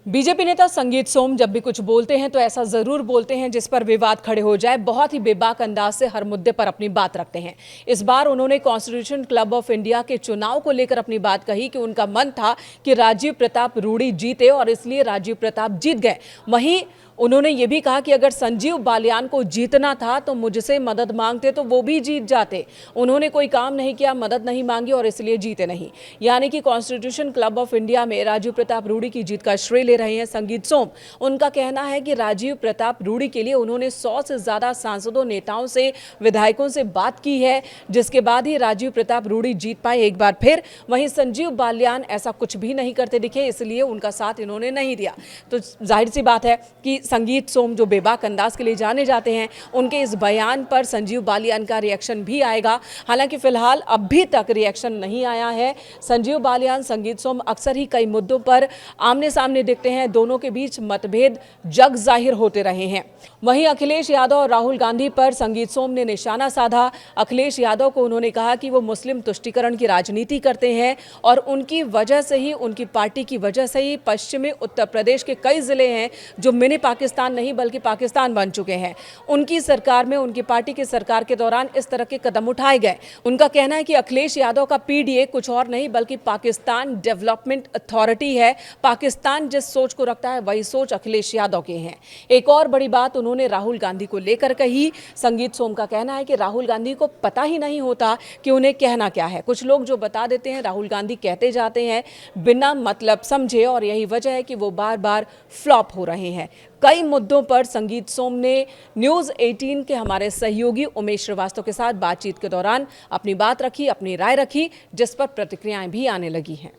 BJP नेता संगीत सोम जब भी कुछ बोलते हैं तो ऐसा जरूर बोलते हैं जिस पर विवाद खड़े हो जाए। बहुत ही बेबाक अंदाज से हर मुद्दे पर अपनी बात रखते हैं। इस बार उन्होंने कॉन्स्टिट्यूशन क्लब ऑफ इंडिया के चुनाव को लेकर अपनी बात कही कि उनका मन था कि राजीव प्रताप रूडी जीते और इसलिए राजीव प्रताप जीत गए। वहीं उन्होंने ये भी कहा कि अगर संजीव बालियान को जीतना था तो मुझसे मदद मांगते तो वो भी जीत जाते। उन्होंने कोई काम नहीं किया, मदद नहीं मांगी और इसलिए जीते नहीं। यानी कि कॉन्स्टिट्यूशन क्लब ऑफ इंडिया में राजीव प्रताप रूडी की जीत का श्रेय ले रहे हैं संगीत सोम। उनका कहना है कि राजीव प्रताप रूडी के लिए उन्होंने 100 से ज्यादा सांसदों, नेताओं से, विधायकों से बात की है, जिसके बाद ही राजीव प्रताप रूडी जीत पाए एक बार फिर। वहीं संजीव बालियान ऐसा कुछ भी नहीं करते दिखे, इसलिए उनका साथ इन्होंने नहीं दिया। तो जाहिर सी बात है कि संगीत सोम जो बेबाक अंदाज के लिए जाने जाते हैं, उनके इस बयान पर संजीव बालियान का रिएक्शन भी आएगा। हालांकि फिलहाल अभी तक रिएक्शन नहीं आया है। संजीव बालियान, संगीत सोम अक्सर ही कई मुद्दों पर आमने सामने दिखते हैं। दोनों के बीच मतभेद जग जाहिर होते रहे हैं। वहीं अखिलेश यादव और राहुल गांधी पर संगीत सोम ने निशाना साधा। अखिलेश यादव को उन्होंने कहा कि वो मुस्लिम तुष्टीकरण की राजनीति करते हैं और उनकी वजह से ही, उनकी पार्टी की वजह से ही पश्चिमी उत्तर प्रदेश के कई जिले हैं जो मिनी पाकिस्तान नहीं बल्कि पाकिस्तान बन चुके हैं। उनकी सरकार में, उनकी पार्टी की सरकार के दौरान इस तरह के कदम उठाए गए। उनका कहना है कि अखिलेश यादव का पीडीए कुछ और नहीं बल्कि पाकिस्तान डेवलपमेंट अथॉरिटी है। पाकिस्तान जिस सोच को रखता है वही सोच अखिलेश यादव के हैं। एक और बड़ी बात उन्होंने राहुल गांधी को लेकर कही। संगीत सोम का कहना है कि राहुल गांधी को पता ही नहीं होता कि उन्हें कहना क्या है। कुछ लोग जो बता देते हैं, राहुल गांधी कहते जाते हैं बिना मतलब समझे, और यही वजह है कि वो बार बार फ्लॉप हो रहे हैं। कई मुद्दों पर संगीत सोम ने न्यूज़ 18 के हमारे सहयोगी उमेश श्रीवास्तव के साथ बातचीत के दौरान अपनी बात रखी, अपनी राय रखी, जिस पर प्रतिक्रियाएं भी आने लगी हैं।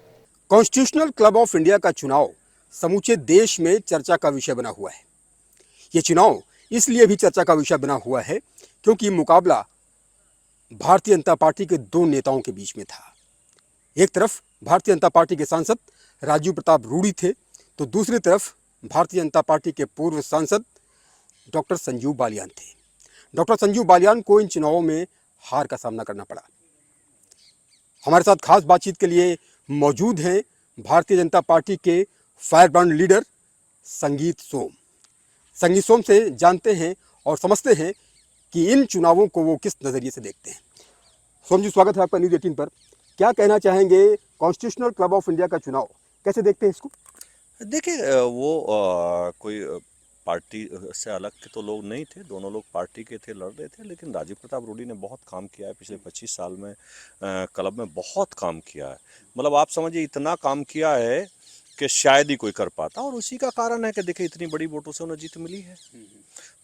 कॉन्स्टिट्यूशनल क्लब ऑफ इंडिया का चुनाव समूचे देश में चर्चा का विषय बना हुआ है। ये चुनाव इसलिए भी चर्चा का विषय बना हुआ है क्योंकि मुकाबला भारतीय जनता पार्टी के दो नेताओं के बीच में था। एक तरफ भारतीय जनता पार्टी के सांसद राजीव प्रताप रूडी थे, तो दूसरी तरफ भारतीय जनता पार्टी के पूर्व सांसद डॉक्टर संजीव बालियान थे। डॉक्टर संजीव बालियान को इन चुनावों में हार का सामना करना पड़ा। हमारे साथ खास बातचीत के लिए मौजूद हैं भारतीय जनता पार्टी के फायरब्रांड लीडर संगीत सोम। संगीत सोम से जानते हैं और समझते हैं कि इन चुनावों को वो किस नज़रिए से देखते हैं। सोम जी, स्वागत है आपका न्यूज़ 18 पर। क्या कहना चाहेंगे, कॉन्स्टिट्यूशनल क्लब ऑफ इंडिया का चुनाव कैसे देखते हैं इसको? देखिए, वो कोई पार्टी से अलग के तो लोग नहीं थे, दोनों लोग पार्टी के थे, लड़ रहे थे। लेकिन राजीव प्रताप रूडी ने बहुत काम किया है पिछले 25 साल में, क्लब में बहुत काम किया है। मतलब आप समझिए इतना काम किया है कि शायद ही कोई कर पाता, और उसी का कारण है कि देखिए इतनी बड़ी वोटों से उन्हें जीत मिली है।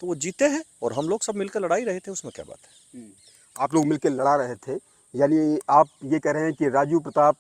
तो वो जीते हैं और हम लोग सब मिलकर लड़ाई रहे थे, उसमें क्या बात है। आप लोग मिलकर लड़ा रहे थे, यानी आप ये कह रहे हैं कि राजीव प्रताप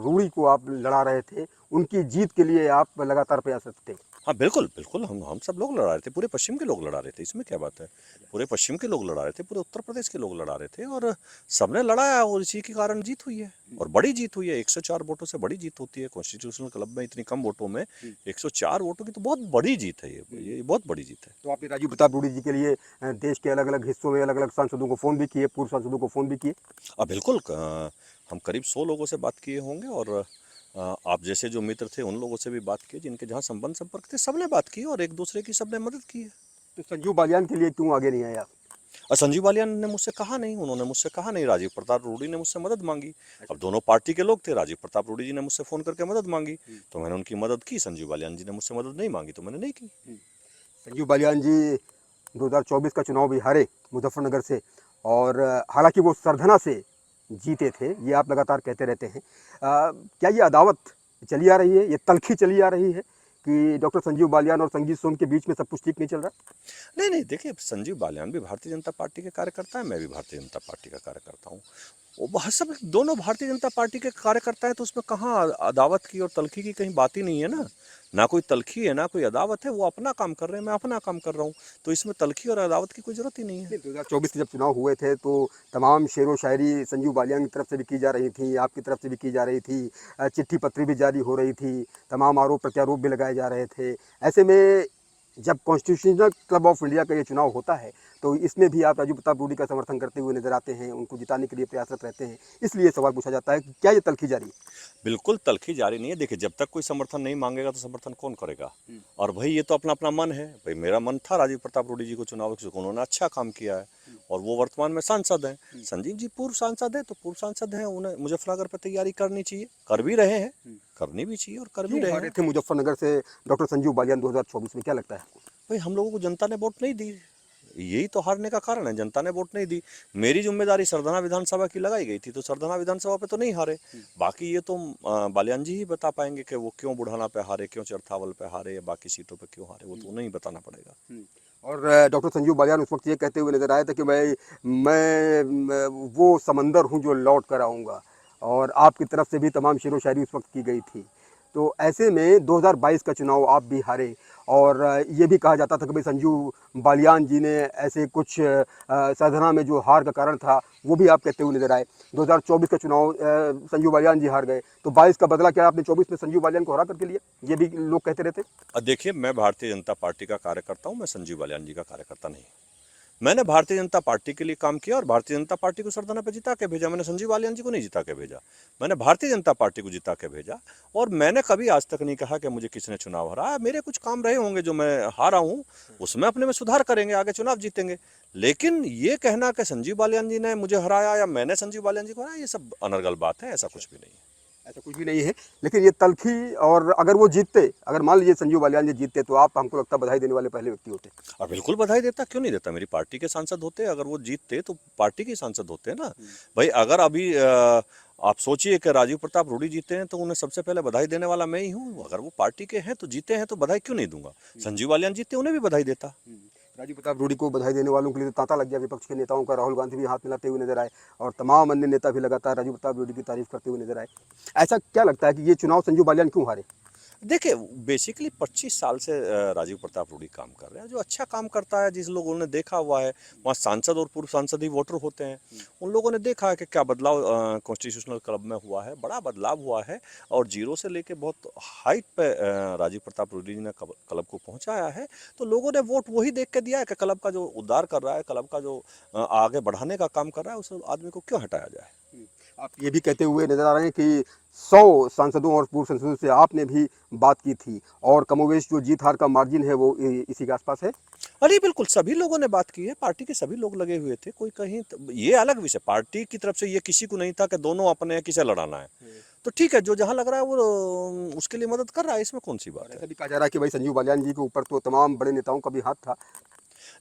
रूडी को आप लड़ा रहे थे, उनकी जीत के लिए आप लगातार प्रयासरत थे। हाँ बिल्कुल बिल्कुल, हम सब लोग लड़ा रहे थे, पूरे पश्चिम के लोग लड़ा रहे थे, इसमें क्या बात है। पूरे पश्चिम के लोग लड़ा रहे थे, पूरे उत्तर प्रदेश के लोग लड़ा रहे थे, और सबने लड़ाया और इसी के कारण जीत हुई है, और बड़ी जीत हुई है। 104 वोटों से बड़ी जीत होती है कॉन्स्टिट्यूशनल क्लब में। इतनी कम वोटों में 104 वोटों की तो बहुत बड़ी जीत है, ये बहुत बड़ी जीत है। तो आपने राजीव प्रताप रूडी जी के लिए देश के अलग अलग हिस्सों में अलग अलग सांसदों को फ़ोन भी किए, पूर्व सांसदों को फ़ोन भी किए? बिल्कुल, हम करीब 100 लोगों से बात किए होंगे, और आप जैसे जो मित्र थे उन लोगों से भी बात की, जिनके जहाँ संबंध संपर्क थे, सबने बात की और एक दूसरे की सबने मदद की है। तो संजीव बालियान के लिए क्यों आगे नहीं आया? और संजीव बालियान ने मुझसे कहा नहीं, उन्होंने मुझसे कहा नहीं, राजीव प्रताप रूडी ने मुझसे मदद मांगी। अब दोनों पार्टी के लोग थे, राजीव प्रताप रूडी जी ने मुझसे फ़ोन करके मदद मांगी तो मैंने उनकी मदद की। संजीव बालियान जी ने मुझसे मदद नहीं मांगी तो मैंने नहीं की। संजीव बालियान जी 2024 का चुनाव भी हारे मुजफ्फरनगर से, और हालांकि वो सरधना से जीते थे, ये आप लगातार कहते रहते हैं। क्या ये अदावत चली आ रही है, ये तल्खी चली आ रही है कि डॉक्टर संजीव बालियान और संगीत सोम के बीच में सब कुछ ठीक नहीं चल रहा? नहीं नहीं, देखिए संजीव बालियान भी भारतीय जनता पार्टी के कार्यकर्ता है, मैं भी भारतीय जनता पार्टी का कार्यकर्ता हूँ। वो सब दोनों भारतीय जनता पार्टी के कार्यकर्ता है, तो उसमें कहाँ अदावत की और तल्खी की कहीं बात ही नहीं है ना। ना कोई तल्खी है ना कोई अदावत है, वो अपना काम कर रहे हैं, मैं अपना काम कर रहा हूँ, तो इसमें तल्खी और अदावत की कोई जरूरत ही नहीं है। 2024 के जब चुनाव हुए थे तो तमाम शेर व शायरी संजीव बालियान की तरफ से भी की जा रही थी, आपकी तरफ से भी की जा रही थी, चिट्ठी पत्री भी जारी हो रही थी, तमाम आरोप प्रत्यारोप भी लगाए जा रहे थे। ऐसे में जब कॉन्स्टिट्यूशनल क्लब ऑफ इंडिया का ये चुनाव होता है तो इसमें भी आप राजीव प्रताप रूडी का समर्थन करते हुए नजर आते हैं, उनको जिताने के लिए प्रयासरत रहते हैं, इसलिए सवाल पूछा जाता है कि क्या ये तल्खी जारी है? बिल्कुल तल्खी जारी नहीं है। देखिए, जब तक कोई समर्थन नहीं मांगेगा तो समर्थन कौन करेगा। और भाई ये तो अपना अपना मन है। भाई मेरा मन था राजीव प्रताप रूडी जी को चुनाव, क्योंकि उन्होंने अच्छा काम किया है और वो वर्तमान में सांसद हैं। संजीव जी पूर्व सांसद हैं, तो पूर्व सांसद हैं, उन्हें मुजफ्फरनगर पर तैयारी करनी चाहिए, कर भी रहे हैं, करनी भी चाहिए और कर भी क्यों रहे हारे हैं। थे मुजफ्फरनगर से डॉक्टर संजीव बालियान 2024 में, क्या लगता है आपको? भाई हम लोगों को जनता ने वोट नहीं दी, यही तो हारने का कारण है, जनता ने वोट नहीं दी। मेरी जिम्मेदारी सरधना विधानसभा की लगाई गई थी, तो सरधना विधानसभा पे तो नहीं हारे। बाकी ये तो बालियान जी ही बता पाएंगे कि वो क्यों बुढ़ाना पे हारे, क्यों चरथावल पे हारे या बाकी सीटों पे क्यों हारे, वो तो उन्हें ही बताना पड़ेगा। और डॉक्टर संजीव बालियान उस वक्त ये कहते हुए नजर आए थे कि भाई वो समंदर हूँ जो लौट कर आऊँगा, और आपकी तरफ से भी तमाम शेरो शायरी उस वक्त की गई थी। तो ऐसे में 2022 का चुनाव आप भी हारे, और ये भी कहा जाता था कि भाई संजीव बालियान जी ने ऐसे कुछ साधना में जो हार का कारण था वो भी आप कहते हुए नजर आए। 2024 का चुनाव संजीव बालियान जी हार गए, तो 22 का बदला क्या आपने 24 में संजीव बालियान को हरा करके लिया? ये भी लोग कहते रहते। देखिए, मैं भारतीय जनता पार्टी का कार्यकर्ता हूँ, मैं संजीव बालियान जी का कार्यकर्ता नहीं। मैंने भारतीय जनता पार्टी के लिए काम किया और भारतीय जनता पार्टी को सरधना पे जिता के भेजा। मैंने संजीव बालियान जी को नहीं जिता के भेजा, मैंने भारतीय जनता पार्टी को जिता के भेजा। और मैंने कभी आज तक नहीं कहा कि मुझे किसने चुनाव हराया। मेरे कुछ काम रहे होंगे जो मैं हारा हूँ, उसमें अपने में सुधार करेंगे, आगे चुनाव जीतेंगे। लेकिन ये कहना कि संजीव बालियान जी ने मुझे हराया या मैंने संजीव बालियान जी को हराया, ये सब अनर्गल बात है, ऐसा कुछ भी नहीं है। ऐसा कुछ भी नहीं है। लेकिन ये तल्खी, और अगर वो जीतते, अगर मान लीजिए संजीव बालियान जी जीतते, तो आप हमको लगता है बधाई देने वाले पहले व्यक्ति होते। और बिल्कुल बधाई देता, क्यों नहीं देता। मेरी पार्टी के सांसद होते, अगर वो जीतते तो पार्टी के सांसद होते ना। भाई अगर अभी आप सोचिए कि राजीव प्रताप रूडी जीते हैं तो उन्हें सबसे पहले बधाई देने वाला मैं ही हूँ। अगर वो पार्टी के हैं तो जीते हैं तो बधाई क्यों नहीं दूंगा। संजीव बालियान जीते, उन्हें भी बधाई देता। राजीव प्रताप रूडी को बधाई देने वालों के लिए तो तांता लग गया विपक्ष के नेताओं का। राहुल गांधी भी हाथ मिलाते हुए नजर आए, और तमाम अन्य नेता भी लगातार राजीव प्रताप रूडी की तारीफ करते हुए नजर आए। ऐसा क्या लगता है कि ये चुनाव संजीव बालियान क्यों हारे? देखिए, बेसिकली 25 साल से राजीव प्रताप रूडी काम कर रहे हैं। जो अच्छा काम करता है, जिस लोगों ने देखा हुआ है, वहाँ सांसद और पूर्व सांसद ही वोटर होते हैं। उन लोगों ने देखा है कि क्या बदलाव कॉन्स्टिट्यूशनल क्लब में हुआ है, बड़ा बदलाव हुआ है। और जीरो से लेके बहुत हाइट पे राजीव प्रताप रूडी जी ने क्लब को पहुँचाया है। तो लोगों ने वोट वही देख के दिया है कि क्लब का जो उद्धार कर रहा है, क्लब का जो आगे बढ़ाने का काम कर रहा है, उस आदमी को क्यों हटाया जाए। आप ये भी कहते हुए नजर आ रहे हैं कि 100 सांसदों और पूर्व सांसदों से आपने भी बात की थी, और कमोवेश जो जीत हार का मार्जिन है वो इसी के आसपास है। अरे बिल्कुल, सभी लोगों ने बात की है, पार्टी के सभी लोग लगे हुए थे। कोई कहीं ये अलग विषय, पार्टी की तरफ से ये किसी को नहीं था कि दोनों अपने हैं, किसे लड़ाना है। तो ठीक है, जो जहां लग रहा है वो उसके लिए मदद कर रहा है, इसमें कौन सी बात है। ऐसा भी कहा जा रहा है कि भाई संजीव बालियान जी के ऊपर तो तमाम बड़े नेताओं का भी हाथ था।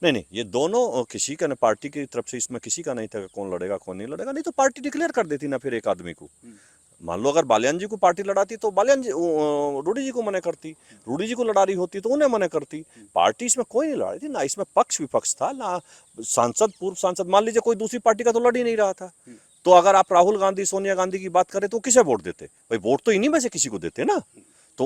नहीं नहीं, ये दोनों किसी का, पार्टी की तरफ से इसमें किसी का नहीं था कि कौन लड़ेगा कौन नहीं लड़ेगा। नहीं तो पार्टी डिक्लेयर कर देती ना फिर एक आदमी को। मान लो अगर बालियान जी को पार्टी लड़ाती तो बालियान जी रूडी जी को मना करती, रूडी जी को लड़ा रही होती तो उन्हें मना करती। पार्टी इसमें कोई नहीं लड़ा रही थी, ना इसमें पक्ष विपक्ष था, ना सांसद पूर्व सांसद। मान लीजिए कोई दूसरी पार्टी का तो लड़ ही नहीं रहा था, तो अगर आप राहुल गांधी सोनिया गांधी की बात करें तो किसे वोट देते। भाई वोट तो इन्हीं में से किसी को देते ना। तो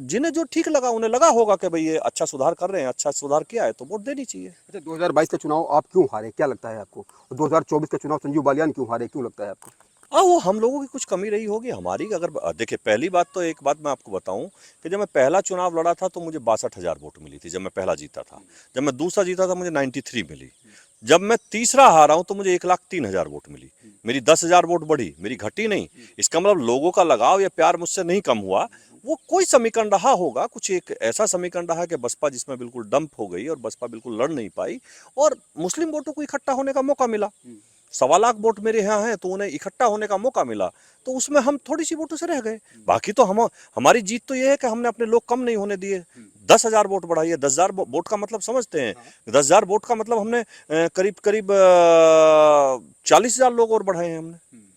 जिन्हें जो ठीक लगा, उन्हें लगा होगा कि भाई ये अच्छा सुधार कर रहे हैं, अच्छा सुधार किया है, तो वोट देनी चाहिए। अच्छा, 2022 का चुनाव आप क्यों हारे, क्या लगता है आपको? 2024 का चुनाव संजीव बालियान क्यों हारे, क्यों लगता है आपको? वो हम लोगों की कुछ कमी रही होगी, हमारी। अगर देखिए, पहली बात तो एक बात मैं आपको बताऊं कि जब मैं पहला चुनाव लड़ा था तो मुझे 62,000 वोट मिली थी, जब मैं पहला जीता था। जब मैं दूसरा जीता था मुझे 93 मिली। जब मैं तीसरा हारा हूं तो मुझे 1,03,000 वोट मिली। मेरी 10,000 वोट बढ़ी, मेरी घटी नहीं। इसका मतलब लोगों का लगाव या प्यार मुझसे नहीं कम हुआ। वो कोई समीकरण रहा होगा, कुछ एक ऐसा समीकरण रहा कि बसपा जिसमें बिल्कुल डंप हो गई और बसपा बिल्कुल लड़ नहीं पाई, और मुस्लिम वोटों को इकट्ठा होने का मौका मिला। 1.25 लाख वोट मेरे यहाँ हैं तो उन्हें इकट्ठा होने का मौका मिला, तो उसमें हम थोड़ी सी वोटों से रह गए। बाकी तो हमारी जीत तो ये है कि हमने अपने लोग कम नहीं होने दिए। 10,000 वोट बढ़ाई है। 10,000 वोट का मतलब समझते हैं? 10,000 वोट का मतलब हमने करीब करीब 40,000 लोग और बढ़ाए हैं हमने।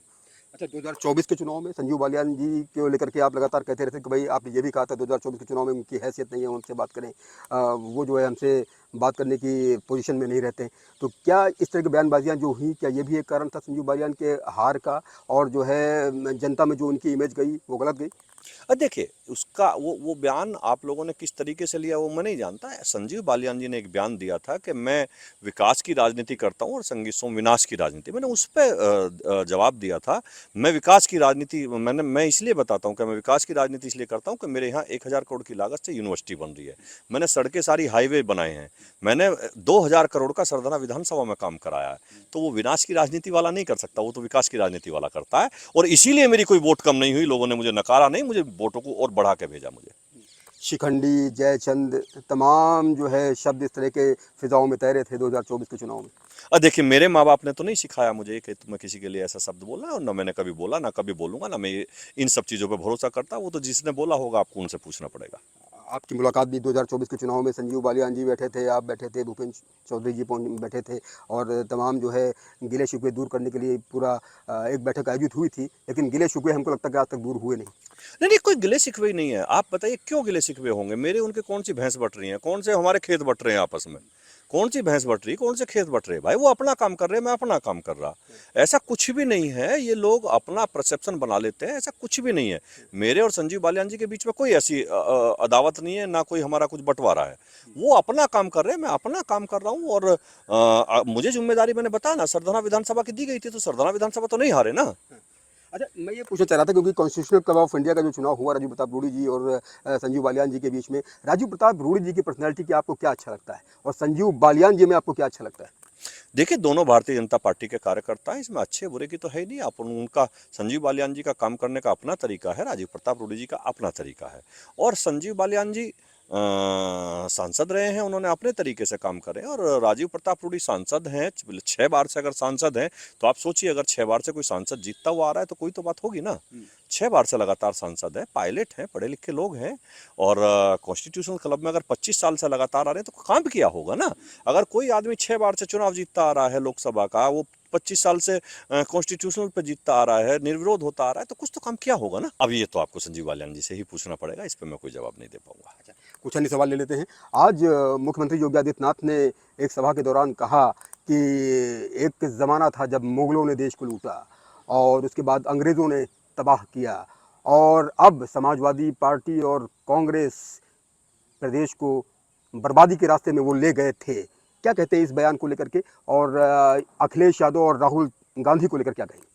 अच्छा, 2024 के चुनाव में संजीव बालियान जी को लेकर के आप लगातार कहते रहते कि भाई, आपने ये भी कहा था 2024 के चुनाव में उनकी हैसियत नहीं है, उनसे बात करें, वो जो है हमसे बात करने की पोजीशन में नहीं रहते हैं। तो क्या इस तरह की बयानबाजियां जो हुई, क्या ये भी एक कारण था संजीव बालियान के हार का, और जो है जनता में जो उनकी इमेज गई वो गलत गई? देखिए उसका वो बयान आप लोगों ने किस तरीके से लिया वो मैं नहीं जानता। संजीव बालियान जी ने एक बयान दिया था कि मैं विकास की राजनीति करता हूं और संगीत सोम विनाश की राजनीति। मैंने उस पर जवाब दिया था। मैं विकास की राजनीति मैं इसलिए बताता हूं कि मैं विकास की राजनीति इसलिए करता हूं कि मेरे यहाँ 1000 करोड़ की लागत से यूनिवर्सिटी बन रही है, मैंने सड़कें सारी हाईवे बनाए हैं, मैंने 2000 करोड़ का सरदाना विधानसभा में काम कराया है। तो वो विनाश की राजनीति वाला नहीं कर सकता, वो तो विकास की राजनीति वाला करता है। और इसीलिए मेरी कोई वोट कम नहीं हुई, लोगों ने मुझे नकारा नहीं, मुझे वोटों को और बढ़ा के भेजा मुझे। शिखंडी, जयचंद, तमाम जो है शब्द इस तरह के फिजाओं में तैरे थे 2024 के चुनाव में। देखिए मेरे माँ बाप ने तो नहीं सिखाया मुझे कि तुम्हें किसी के लिए ऐसा शब्द बोलना है, और ना मैंने कभी बोला, ना कभी बोलूंगा, ना मैं इन सब चीज़ों पे भरोसा करता। वो तो जिसने बोला होगा आपको उनसे पूछना पड़ेगा। आपकी मुलाकात भी 2024 के चुनाव में संजीव बालियान जी बैठे थे, आप बैठे थे, भूपेंद्र चौधरी जी बैठे थे, और तमाम जो है गिले शिकवे दूर करने के लिए पूरा एक बैठक आयोजित हुई थी, लेकिन गिले शिकवे हमको लगता है कि आज तक दूर हुए नहीं। नहीं, कोई गिले शिकवे ही नहीं है। आप बताइए क्यों गिले शिकवे होंगे? मेरे उनके कौन सी भैंस बट रही है, कौन से हमारे खेत बट रहे हैं आपस में? कौन सी भैंस बट रही, कौन से खेत बट रहे? भाई वो अपना काम कर रहे हैं, मैं अपना काम कर रहा। ऐसा कुछ भी नहीं है। ये लोग अपना परसेप्शन बना लेते हैं, ऐसा कुछ भी नहीं है। मेरे और संजीव बालियान जी के बीच में कोई ऐसी अदावत नहीं है, ना कोई हमारा कुछ बंटवारा है। वो अपना काम कर रहे हैं, मैं अपना काम कर रहा हूँ। और मुझे जिम्मेदारी, मैंने बताया ना, सरदाना विधानसभा की दी गई थी, तो सरदाना विधानसभा तो नहीं हारे ना। अच्छा, मैं ये पूछना चाह रहा था क्योंकि कॉन्स्टिट्यूशनल क्लब ऑफ इंडिया का जो चुनाव हुआ राजीव प्रताप रूडी जी और संजीव बालियान जी के बीच में, राजीव प्रताप रूडी जी की पर्सनैलिटी की आपको क्या अच्छा लगता है और संजीव बालियान जी में आपको क्या अच्छा लगता है? देखिए दोनों भारतीय जनता पार्टी के कार्यकर्ता हैं, इसमें अच्छे बुरे की तो है ही नहीं। आप उनका, संजीव बालियान जी का काम करने का अपना तरीका है, राजीव प्रताप रूडी जी का अपना तरीका है। और संजीव बालियान जी सांसद रहे हैं, उन्होंने अपने तरीके से काम करे। और राजीव प्रताप रूडी सांसद हैं, 6 बार से अगर सांसद हैं, तो आप सोचिए अगर 6 बार से कोई सांसद जीतता हुआ आ रहा है तो कोई तो बात होगी ना। 6 बार से लगातार सांसद है, पायलट हैं, पढ़े लिखे लोग हैं। और कॉन्स्टिट्यूशनल क्लब में अगर 25 साल से लगातार आ रहे हैं तो काम किया होगा ना। अगर कोई आदमी 6 बार से चुनाव जीतता आ रहा है लोकसभा का, वो 25 साल से कॉन्स्टिट्यूशनल पे जीतता आ रहा है, निर्विरोध होता आ रहा है, तो कुछ तो काम किया होगा ना। अब ये तो आपको संजीव बालियान जी से ही पूछना पड़ेगा, इस पर मैं कोई जवाब नहीं दे पाऊंगा। कुछ अन्य सवाल ले लेते हैं। आज मुख्यमंत्री योगी आदित्यनाथ ने एक सभा के दौरान कहा कि एक ज़माना था जब मुगलों ने देश को लूटा और उसके बाद अंग्रेज़ों ने तबाह किया, और अब समाजवादी पार्टी और कांग्रेस प्रदेश को बर्बादी के रास्ते में वो ले गए थे। क्या कहते हैं इस बयान को लेकर के, और अखिलेश यादव और राहुल गांधी को लेकर क्या कहेंगे?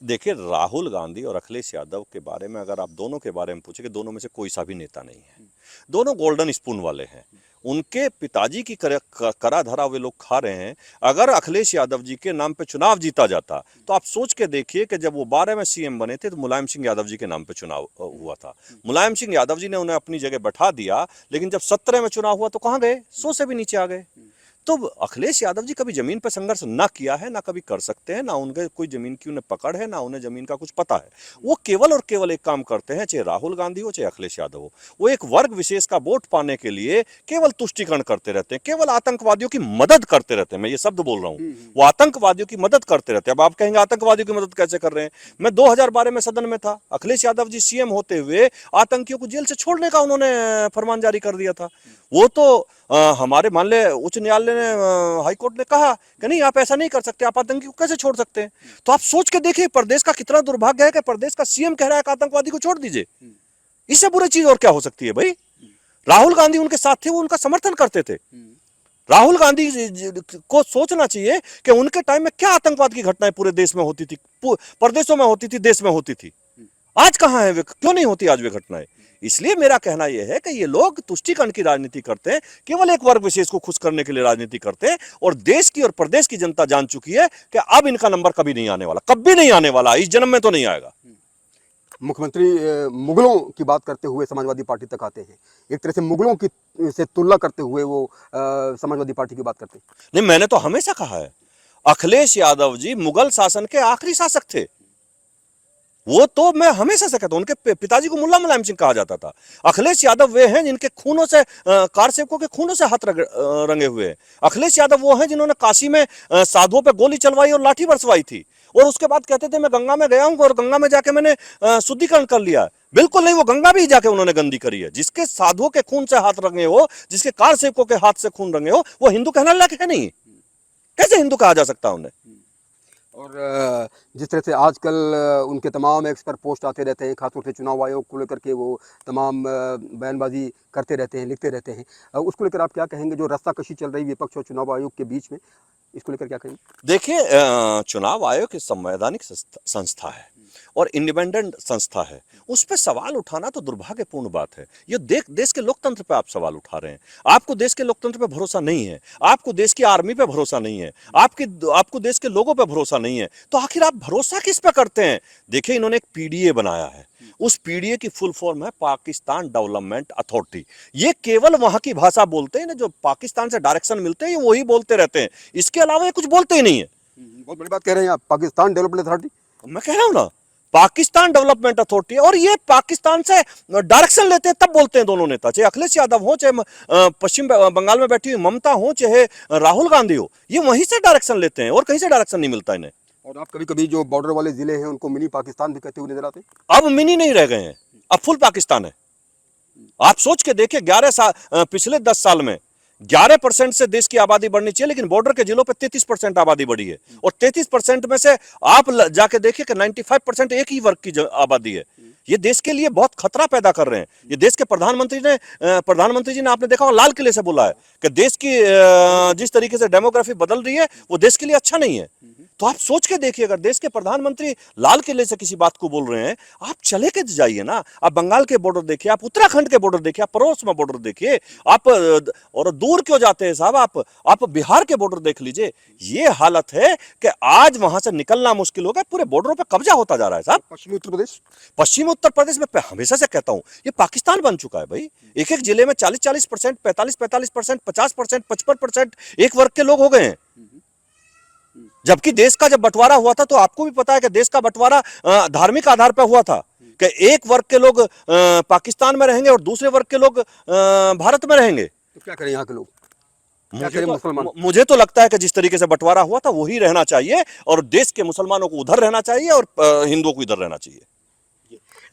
देखिए राहुल गांधी और अखिलेश यादव के बारे में अगर आप दोनों के बारे में पूछेंगे, दोनों में से कोई सा भी नेता नहीं है। दोनों गोल्डन स्पून वाले हैं। उनके पिताजी की करा धरा वे लोग खा रहे हैं। अगर अखिलेश यादव जी के नाम पे चुनाव जीता जाता तो आप सोच के देखिए कि जब वो 12 में सीएम बने थे तो मुलायम सिंह यादव जी के नाम पे चुनाव हुआ था। मुलायम सिंह यादव जी ने उन्हें अपनी जगह बैठा दिया, लेकिन जब 17 में चुनाव हुआ तो कहाँ गए? 100 से भी नीचे आ गए। तो अखिलेश यादव जी कभी जमीन पर संघर्ष ना किया है, ना कभी कर सकते हैं, ना उनके कोई जमीन की उन्हें पकड़ है, ना उन्हें जमीन का कुछ पता है। वो केवल और केवल एक काम करते हैं, चाहे राहुल गांधी हो चाहे अखिलेश यादव हो, वो एक वर्ग विशेष का वोट पाने के लिए केवल तुष्टीकरण करते रहते हैं, केवल आतंकवादियों की मदद करते रहते हैं। मैं ये शब्द बोल रहा हूँ, वो आतंकवादियों की मदद करते रहते हैं। अब आप कहेंगे आतंकवादियों की मदद कैसे कर रहे हैं? मैं 2012 में सदन में था, अखिलेश यादव जी सीएम होते हुए आतंकियों को जेल से छोड़ने का उन्होंने फरमान जारी कर दिया था। वो तो हमारे मान ले उच्च न्यायालय ने, हाईकोर्ट ने कहा कि नहीं आप ऐसा नहीं कर सकते, आप आतंकी को कैसे छोड़ सकते हैं? तो आप सोच के देखिए प्रदेश का कितना दुर्भाग्य है कि प्रदेश का सीएम कह रहा है कि आतंकवादी को छोड़ दीजिए। इससे बुरी चीज और क्या हो सकती है भाई? राहुल गांधी उनके साथ थे, वो उनका समर्थन करते थे। राहुल गांधी को सोचना चाहिए कि उनके टाइम में क्या आतंकवाद की घटनाएं पूरे देश में होती थी, प्रदेशों में होती थी, देश में होती थी। आज कहां है वे? क्यों नहीं होती आज वे घटनाएं? इसलिए मेरा कहना यह है कि ये लोग तुष्टीकरण की राजनीति करते हैं, केवल एक वर्ग विशेष को खुश करने के लिए राजनीति करते हैं। और देश की और प्रदेश की जनता जान चुकी है कि अब इनका नंबर कभी नहीं आने वाला, कभी नहीं आने वाला, इस जन्म में तो नहीं आएगा। मुख्यमंत्री मुगलों की बात करते हुए समाजवादी पार्टी तक आते हैं, एक तरह से मुगलों की से तुलना करते हुए वो समाजवादी पार्टी की बात करते हैं। नहीं, मैंने तो हमेशा कहा है अखिलेश यादव जी मुगल शासन के आखिरी शासक थे। वो तो मैं हमेशा से कहता हूं, उनके पिताजी को मुल्ला मुलायम सिंह कहा जाता था। अखिलेश यादव वे हैं जिनके खूनों से, कारसेवकों के खूनों से हाथ रंगे हुए हैं। अखिलेश यादव वो हैं जिन्होंने काशी में साधुओं पे गोली चलवाई और लाठी बरसवाई थी, और उसके बाद कहते थे मैं गंगा में गया हूं और गंगा में जाके मैंने शुद्धिकरण कर लिया। बिल्कुल नहीं, वो गंगा भी जाके उन्होंने गंदी करी है। जिसके साधुओं के खून से हाथ रंगे हो, जिसके कारसेवकों के हाथ से खून रंगे हो, वो हिंदू कहने लायक है नहीं। कैसे हिंदू कहा जा सकता उन्हें? और जिस तरह से आजकल उनके तमाम एक्स पर पोस्ट आते रहते हैं, खासतौर से चुनाव आयोग को लेकर के वो तमाम बयानबाजी करते रहते हैं, लिखते रहते हैं, उसको लेकर आप क्या कहेंगे? जो रस्साकशी चल रही विपक्ष और चुनाव आयोग के बीच में, इसको लेकर क्या कहेंगे? देखिए चुनाव आयोग एक संवैधानिक संस्था है और इंडिपेंडेंट संस्था है। उस पर सवाल उठाना तो दुर्भाग्यपूर्ण बात है। ये देश के लोकतंत्र पे आप सवाल उठा रहे हैं। आपको देश के लोकतंत्र पे भरोसा नहीं है, आपको देश की आर्मी पे भरोसा नहीं है, आपको देश के लोगों पे भरोसा नहीं है, तो आखिर आप भरोसा किस पे करते हैं? देखिए इन्होंने एक पीडीए बनाया है। उस पीडीए की फुल फॉर्म है पाकिस्तान डेवलपमेंट अथॉरिटी। ये केवल वहां की भाषा बोलते हैं ना, जो पाकिस्तान से डायरेक्शन मिलते हैं ये वही बोलते रहते हैं, इसके अलावा ये कुछ बोलते ही नहीं है। बहुत बड़ी बात कह रहे हैं आप, पाकिस्तान डेवलपमेंट अथॉरिटी। मैं कह रहा हूं ना, पाकिस्तान डेवलपमेंट अथॉरिटी, और ये पाकिस्तान से डायरेक्शन लेते हैं तब बोलते हैं दोनों नेता, चाहे अखिलेश यादव हो, चाहे पश्चिम बंगाल में बैठी हुई ममता हो, चाहे राहुल गांधी हो, ये वहीं से डायरेक्शन लेते हैं और कहीं से डायरेक्शन नहीं मिलता इन्हें। और आप कभी कभी जो बॉर्डर वाले जिले हैं उनको मिनी पाकिस्तान भी कहते हुए नजर आते हैं। अब मिनी नहीं रह गए हैं, अब फुल पाकिस्तान है। आप सोच के देखिए, 11 साल पिछले 10 साल में 11% से देश की आबादी बढ़नी चाहिए, लेकिन बॉर्डर के जिलों पे 33% आबादी बढ़ी है, और 33% में से आप जाके देखिए कि 95% एक ही वर्ग की आबादी है। ये देश के लिए बहुत खतरा पैदा कर रहे हैं। ये देश के प्रधानमंत्री जी ने आपने देखा लाल किले से बोला है कि देश की जिस तरीके से डेमोग्राफी बदल रही है वो देश के लिए अच्छा नहीं है। तो आप सोच के देखिए, अगर देश के प्रधानमंत्री लाल किले से किसी बात को बोल रहे हैं, आप चले के जाइए ना। आप बंगाल के बॉर्डर देखिए, आप उत्तराखंड के बॉर्डर देखिए, आप पड़ोस में बॉर्डर देखिए, आप और दूर क्यों जाते हैं साहब, आप बिहार के बॉर्डर देख लीजिए। ये हालत है कि आज वहां से निकलना मुश्किल हो गया, पूरे बॉर्डरों पे कब्जा होता जा रहा है साहब। पश्चिमी उत्तर प्रदेश, पश्चिमी उत्तर प्रदेश में हमेशा से कहता हूं ये पाकिस्तान बन चुका है भाई। एक एक जिले में 40-40%, 45-45%, 50%, 55% एक वर्ग के लोग हो गए हैं। जबकि देश का जब बंटवारा हुआ था तो आपको भी पता है कि देश का बंटवारा धार्मिक आधार पर हुआ था कि एक वर्ग के लोग पाकिस्तान में रहेंगे और दूसरे वर्ग के लोग भारत में रहेंगे। तो क्या करें यहाँ के लोग? क्या करें मुसलमान? मुझे तो लगता है कि जिस तरीके से बंटवारा हुआ था वही रहना चाहिए, और देश के मुसलमानों को उधर रहना चाहिए और हिंदुओं को इधर रहना चाहिए।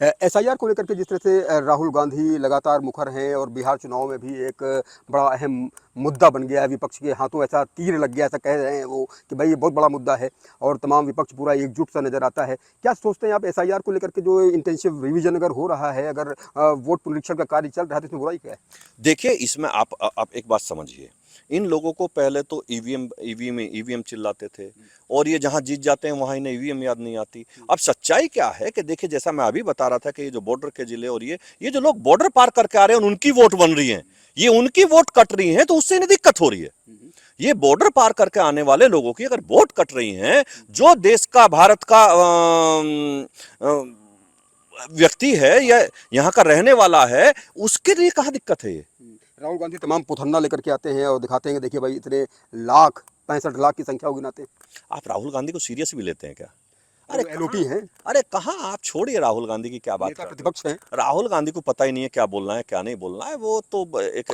एसआईआर को लेकर के जिस तरह से राहुल गांधी लगातार मुखर हैं, और बिहार चुनाव में भी एक बड़ा अहम मुद्दा बन गया है, विपक्ष के हाथों ऐसा तीर लग गया, ऐसा कह रहे हैं वो कि भाई ये बहुत बड़ा मुद्दा है और तमाम विपक्ष पूरा एकजुट सा नजर आता है। क्या सोचते हैं आप एसआईआर को लेकर के? जो इंटेंसिव रिवीजन अगर हो रहा है, अगर वोट पुनरीक्षण का कार्य चल रहा है, तो इसमें बुराई क्या है? देखिए इसमें आप एक बात समझिए, इन लोगों को पहले तो ईवीएम चिल्लाते थे, और ये जहां जीत जाते हैं वहां इन्हें ईवीएम याद नहीं आती। अब सच्चाई क्या है कि देखिए, जैसा मैं अभी बता रहा था कि ये जो बॉर्डर के जिले और ये जो लोग बॉर्डर पार करके आ रहे हैं उनकी वोट बन रही है, ये उनकी वोट कट रही है, तो उससे इन्हें दिक्कत हो रही है। ये बॉर्डर पार करके आने वाले लोगों की अगर वोट कट रही है, जो देश का भारत का व्यक्ति है या यहाँ का रहने वाला है, उसके लिए कहाँ दिक्कत है? ये राहुल गांधी तमाम पुथन्ना लेकर के आते हैं और दिखाते हैं कि देखिए भाई इतने लाख, 65 लाख की संख्या गिनाते हैं। आप राहुल गांधी को सीरियस भी लेते हैं क्या? अरे एलओटी है, अरे कहाँ, आप छोड़िए राहुल गांधी की क्या बात नेता कर रहे हैं। प्रतिपक्ष है। राहुल गांधी को पता ही नहीं है क्या बोलना है क्या नहीं बोलना है। वो तो एक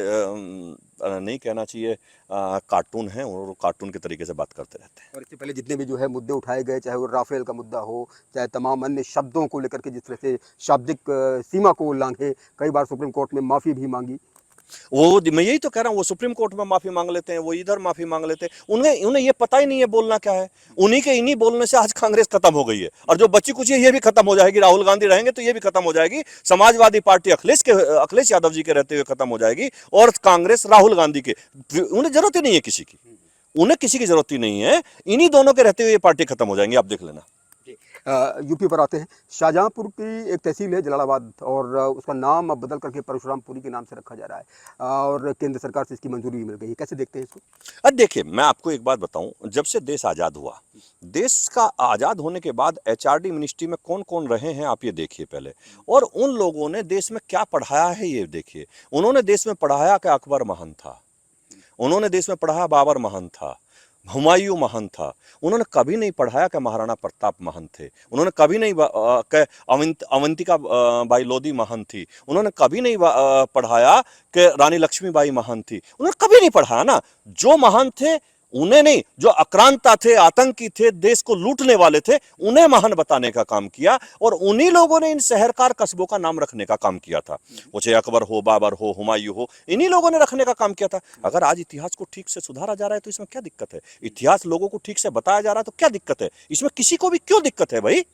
नहीं कहना चाहिए कार्टून है, और कार्टून के तरीके से बात करते रहते हैं। और इससे पहले जितने भी जो है मुद्दे उठाए गए, चाहे वो राफेल का मुद्दा हो, चाहे तमाम अन्य शब्दों को लेकर के जिस तरह से शाब्दिक सीमा को उल्लंघे, कई बार सुप्रीम कोर्ट में माफ़ी भी मांगी। वो मैं यही तो कह रहा हूँ, वो सुप्रीम कोर्ट में माफी मांग लेते हैं, वो इधर माफी मांग लेते हैं। उन्हें ये पता ही नहीं है बोलना क्या है। इन्हीं बोलने से आज कांग्रेस खत्म हो गई है, और जो बची कुछ है ये भी खत्म हो जाएगी। राहुल गांधी रहेंगे तो ये भी खत्म हो जाएगी। समाजवादी पार्टी अखिलेश यादव जी के रहते हुए खत्म हो जाएगी, और कांग्रेस राहुल गांधी के, उन्हें जरूरत ही नहीं है किसी की, उन्हें किसी की जरूरत ही नहीं है। इन्हीं दोनों के रहते हुए ये पार्टी खत्म हो जाएंगी, आप देख लेना। यूपी पर आते हैं। शाहजहांपुर की एक तहसील है जलालाबाद, और उसका नाम अब बदल करके परशुरामपुरी के नाम से रखा जा रहा है, और केंद्र सरकार से इसकी मंजूरी भी मिल गई है। कैसे देखते हैं इसको? अब देखिए, मैं आपको एक बात बताऊं, जब से देश आज़ाद हुआ, देश का आज़ाद होने के बाद एचआरडी मिनिस्ट्री में कौन कौन रहे हैं आप ये देखिए पहले, और उन लोगों ने देश में क्या पढ़ाया है ये देखिए। उन्होंने देश में पढ़ाया कि अकबर महान था, उन्होंने देश में पढ़ाया बाबर महान था, हुमायूं महान था। उन्होंने कभी नहीं पढ़ाया कि महाराणा प्रताप महान थे, उन्होंने कभी नहीं कि अवंतिका बाई लोधी महान थी, उन्होंने कभी नहीं पढ़ाया कि रानी लक्ष्मीबाई महान थी। उन्होंने कभी नहीं पढ़ाया ना। जो महान थे उन्हें नहीं, जो आक्रांता थे, आतंकी थे, देश को लूटने वाले थे, उन्हें महान बताने का काम किया। और उन्हीं लोगों ने इन शहरकार कस्बों का नाम रखने का काम किया था। वो चाहे अकबर हो, बाबर हो, हुमायूं हो, इन्हीं लोगों ने रखने का काम किया था। अगर आज इतिहास को ठीक से सुधारा जा रहा है तो इसमें क्या दिक्कत है? इतिहास लोगों को ठीक से बताया जा रहा है तो क्या दिक्कत है? इसमें किसी को भी क्यों दिक्कत है भाई?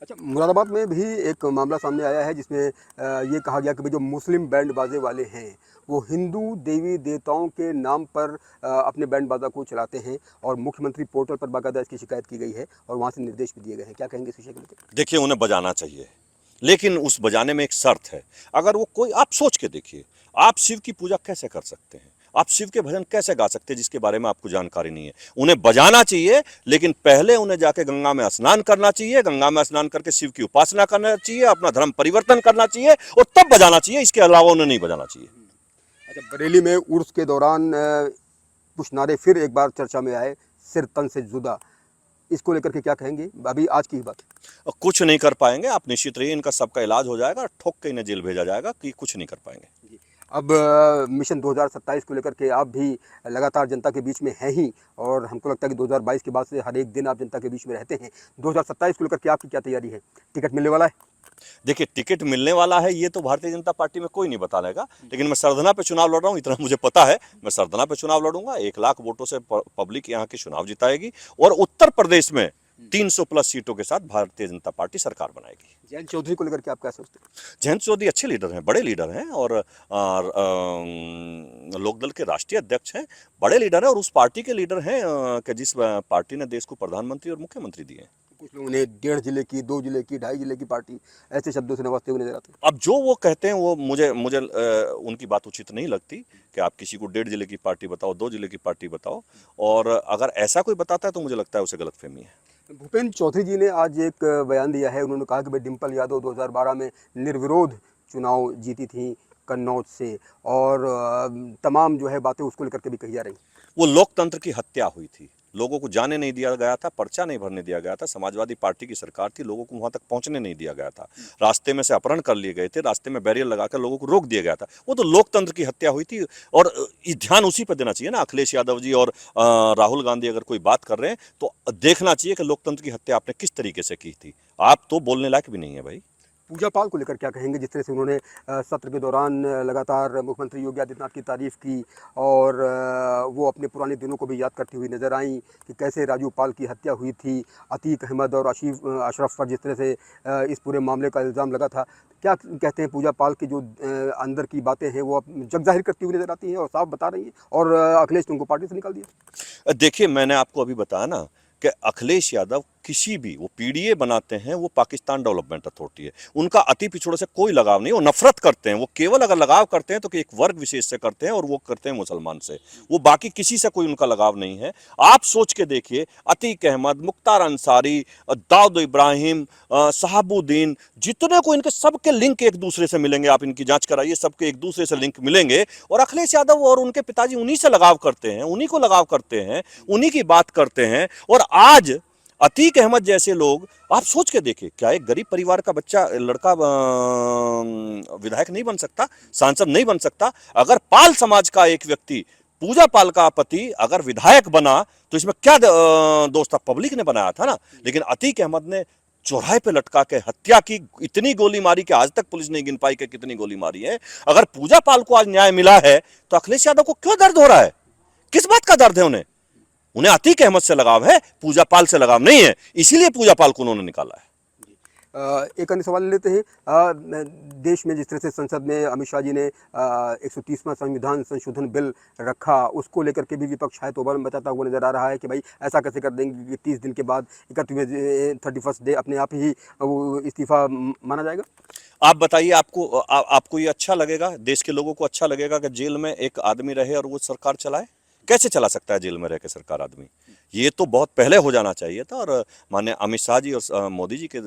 अच्छा, मुरादाबाद में भी एक मामला सामने आया है जिसमें ये कहा गया कि भाई जो मुस्लिम बैंड बाजे वाले हैं वो हिंदू देवी देवताओं के नाम पर अपने बैंड बाजा को चलाते हैं और मुख्यमंत्री पोर्टल पर बाकायदा इसकी शिकायत की गई है और वहाँ से निर्देश भी दिए गए हैं। क्या कहेंगे इस विषय को लेकर? देखिए, उन्हें बजाना चाहिए, लेकिन उस बजाने में एक शर्त है। अगर वो कोई, आप सोच के देखिए, आप शिव की पूजा कैसे कर सकते हैं? आप शिव के भजन कैसे गा सकते हैं जिसके बारे में आपको जानकारी नहीं है? उन्हें बजाना चाहिए, लेकिन पहले उन्हें जाके गंगा में स्नान करना चाहिए, गंगा में स्नान करके शिव की उपासना करना चाहिए, अपना धर्म परिवर्तन करना चाहिए और तब बजाना चाहिए। इसके अलावा उन्हें नहीं बजाना चाहिए। अच्छा, बरेली में उर्स के दौरान कुछ नारे फिर एक बार चर्चा में आए, सिर तन से जुदा। इसको लेकर के क्या कहेंगे? अभी आज की ही बात है। कुछ नहीं कर पाएंगे, आप निश्चित रहिए, इनका सबका इलाज हो जाएगा, ठोक के इन्हें जेल भेजा जाएगा कि कुछ नहीं कर पाएंगे। अब मिशन 2027 को लेकर के आप भी लगातार जनता के बीच में हैं ही और हमको लगता है कि 2022 के बाद से हर एक दिन आप जनता के बीच में रहते हैं। 2027 को लेकर के आपकी क्या तैयारी है? टिकट मिलने वाला है? देखिए, टिकट मिलने वाला है ये तो भारतीय जनता पार्टी में कोई नहीं बताएगा, लेकिन मैं सरधना पे चुनाव लड़ रहा हूँ, इतना मुझे पता है। मैं सरधना पे चुनाव लड़ूंगा, 1 लाख वोटों से पब्लिक यहाँ के चुनाव जिताएगी और उत्तर प्रदेश में 300 प्लस सीटों के साथ भारतीय जनता पार्टी सरकार बनाएगी। जयंत चौधरी को लेकर के आप क्या सोचते हैं? जयंत चौधरी अच्छे लीडर हैं, बड़े लीडर हैं और लोकदल के राष्ट्रीय अध्यक्ष हैं, बड़े लीडर हैं और उस पार्टी के लीडर हैं कि जिस पार्टी ने देश को प्रधानमंत्री और मुख्यमंत्री दिए हैं। कुछ लोग उन्हें 1.5 जिले की, 2 जिले की, 2.5 जिले की पार्टी ऐसे शब्दों से नवाजते हुए नजर आते हैं। अब जो वो कहते हैं वो मुझे उनकी बात उचित नहीं लगती कि आप किसी को 1.5 जिले की पार्टी बताओ, 2 जिले की पार्टी बताओ, और अगर ऐसा कोई बताता है तो मुझे लगता है उसे गलतफहमी है। भूपेंद्र चौधरी जी ने आज एक बयान दिया है। उन्होंने कहा कि भाई डिम्पल यादव 2012 में निर्विरोध चुनाव जीती थी कन्नौज से और तमाम जो है बातें उसको लेकर के भी कही जा रही। वो लोकतंत्र की हत्या हुई थी, लोगों को जाने नहीं दिया गया था, पर्चा नहीं भरने दिया गया था, समाजवादी पार्टी की सरकार थी, लोगों को वहां तक पहुंचने नहीं दिया गया था, रास्ते में से अपहरण कर लिए गए थे, रास्ते में बैरियर लगाकर लोगों को रोक दिया गया था। वो तो लोकतंत्र की हत्या हुई थी और ध्यान उसी पर देना चाहिए ना। अखिलेश यादव जी और राहुल गांधी अगर कोई बात कर रहे हैं तो देखना चाहिए कि लोकतंत्र की हत्या आपने किस तरीके से की थी। आप तो बोलने लायक भी नहीं है भाई। पूजा पाल को लेकर क्या कहेंगे? जिस तरह से उन्होंने सत्र के दौरान लगातार मुख्यमंत्री योगी आदित्यनाथ की तारीफ की और वो अपने पुराने दिनों को भी याद करती हुई नजर आई कि कैसे राजू पाल की हत्या हुई थी, अतीक अहमद और अशरफ पर जिस तरह से इस पूरे मामले का इल्ज़ाम लगा था। क्या कहते हैं? पूजा पाल की जो अंदर की बातें हैं वो अब जग जाहिर करती हुई नजर आती हैं और साफ बता रही हैं और अखिलेश ने उनको पार्टी से निकाल दिया। देखिए, मैंने आपको अभी बताया ना कि अखिलेश यादव किसी भी, वो पीडीए बनाते हैं, वो पाकिस्तान डेवलपमेंट अथॉरिटी है, उनका अति पिछड़ों से कोई लगाव नहीं, वो नफरत करते हैं। वो केवल अगर लगाव करते हैं तो कि एक वर्ग विशेष से करते हैं और वो करते हैं मुसलमान से, वो बाकी किसी से कोई उनका लगाव नहीं है। आप सोच के देखिए, अतीक अहमद, मुख्तार अंसारी, दाऊद इब्राहिम, शहाबुद्दीन, जितने को इनके सबके लिंक एक दूसरे से मिलेंगे, आप इनकी जांच कराइए, सबके एक दूसरे से लिंक मिलेंगे। और अखिलेश यादव और उनके पिताजी उन्हीं से लगाव करते हैं, उन्हीं को लगाव करते हैं, उन्हीं की बात करते हैं। और आज अतीक अहमद जैसे लोग, आप सोच के देखिए, क्या एक गरीब परिवार का बच्चा, लड़का विधायक नहीं बन सकता, सांसद नहीं बन सकता? अगर पाल समाज का एक व्यक्ति, पूजा पाल का पति अगर विधायक बना तो इसमें क्या दोष था? पब्लिक ने बनाया था ना। लेकिन अतीक अहमद ने चौराहे पे लटका के हत्या की, इतनी गोली मारी कि आज तक पुलिस नहीं गिन पाई कि कितनी गोली मारी है। अगर पूजा पाल को आज न्याय मिला है तो अखिलेश यादव को क्यों दर्द हो रहा है? किस बात का दर्द है उन्हें? उन्हें अतीक अहमद से लगाव है, पूजा पाल से लगाव नहीं है, इसीलिए पूजा पाल को उन्होंने निकाला है। एक अन्य सवाल लेते हैं। देश में जिस तरह से संसद में अमित शाह जी ने 130वां संविधान संशोधन बिल रखा, उसको लेकर के भी विपक्ष है तोबा मचाता हुआ नजर आ रहा है कि भाई ऐसा कैसे कर देंगे कि 30 दिन के बाद 31 डे अपने आप ही वो इस्तीफा माना जाएगा? आप बताइए, आपको ये अच्छा लगेगा, देश के लोगों को अच्छा लगेगा कि जेल में एक आदमी रहे और वो सरकार चलाए? कैसे चला सकता है जेल में रह के सरकार आदमी? ये तो बहुत पहले हो जाना चाहिए था। और माननीय अमित शाह जी और मोदी जी के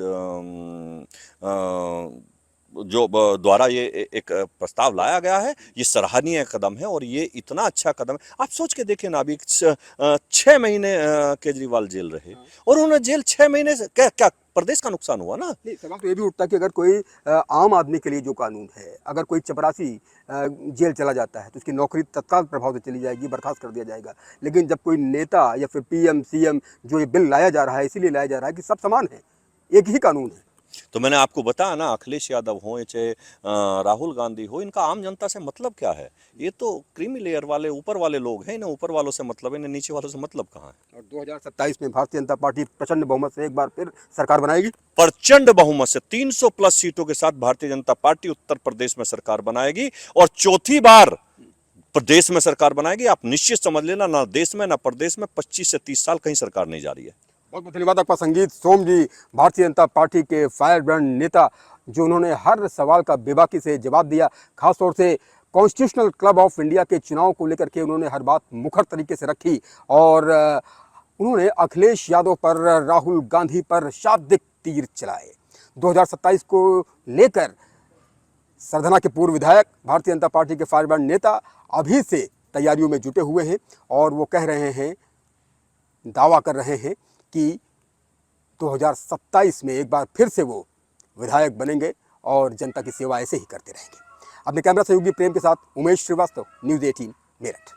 जो द्वारा ये एक प्रस्ताव लाया गया है, ये सराहनीय कदम है और ये इतना अच्छा कदम है। आप सोच के देखिए ना, अभी 6 महीने केजरीवाल जेल रहे और उन्होंने जेल 6 महीने से क्या क्या प्रदेश का नुकसान हुआ ना। नहीं, सवाल तो ये भी उठता है कि अगर कोई आम आदमी के लिए जो कानून है, अगर कोई चपरासी जेल चला जाता है तो उसकी नौकरी तत्काल प्रभाव से चली जाएगी, बर्खास्त कर दिया जाएगा। लेकिन जब कोई नेता या फिर पीएम सीएम, जो ये बिल लाया जा रहा है इसीलिए लाया जा रहा है कि सब समान है, एक ही कानून है। तो मैंने आपको बताया ना, अखिलेश यादव हो या चाहे राहुल गांधी हो, इनका आम जनता से मतलब क्या है? ये तो क्रीमी लेयर वाले ऊपर वाले लोग हैं, इन्हें ऊपर वालों से मतलब है, इन्हें नीचे वालों से मतलब कहाँ है? और 2027 में भारतीय जनता पार्टी प्रचंड बहुमत से एक बार फिर सरकार बनाएगी। प्रचंड बहुमत से 300 प्लस सीटों के साथ भारतीय जनता पार्टी उत्तर प्रदेश में सरकार बनाएगी और चौथी बार प्रदेश में सरकार बनाएगी। आप निश्चित समझ लेना, ना देश में ना प्रदेश में 25 से 30 साल कहीं सरकार नहीं जा रही है। बहुत बहुत धन्यवाद आपका संगीत सोम जी, भारतीय जनता पार्टी के फायर ब्रांड नेता, जो उन्होंने हर सवाल का बेबाकी से जवाब दिया। खासतौर से कॉन्स्टिट्यूशनल क्लब ऑफ इंडिया के चुनाव को लेकर के उन्होंने हर बात मुखर तरीके से रखी और उन्होंने अखिलेश यादव पर, राहुल गांधी पर शाब्दिक तीर चलाए। 2027 को लेकर सरधना के पूर्व विधायक, भारतीय जनता पार्टी के फायर ब्रांड नेता अभी से तैयारियों में जुटे हुए हैं और वो कह रहे हैं, दावा कर रहे हैं कि 2027 में एक बार फिर से वो विधायक बनेंगे और जनता की सेवा ऐसे ही करते रहेंगे। अपने कैमरा सहयोगी प्रेम के साथ उमेश श्रीवास्तव, न्यूज़ 18 मेरठ।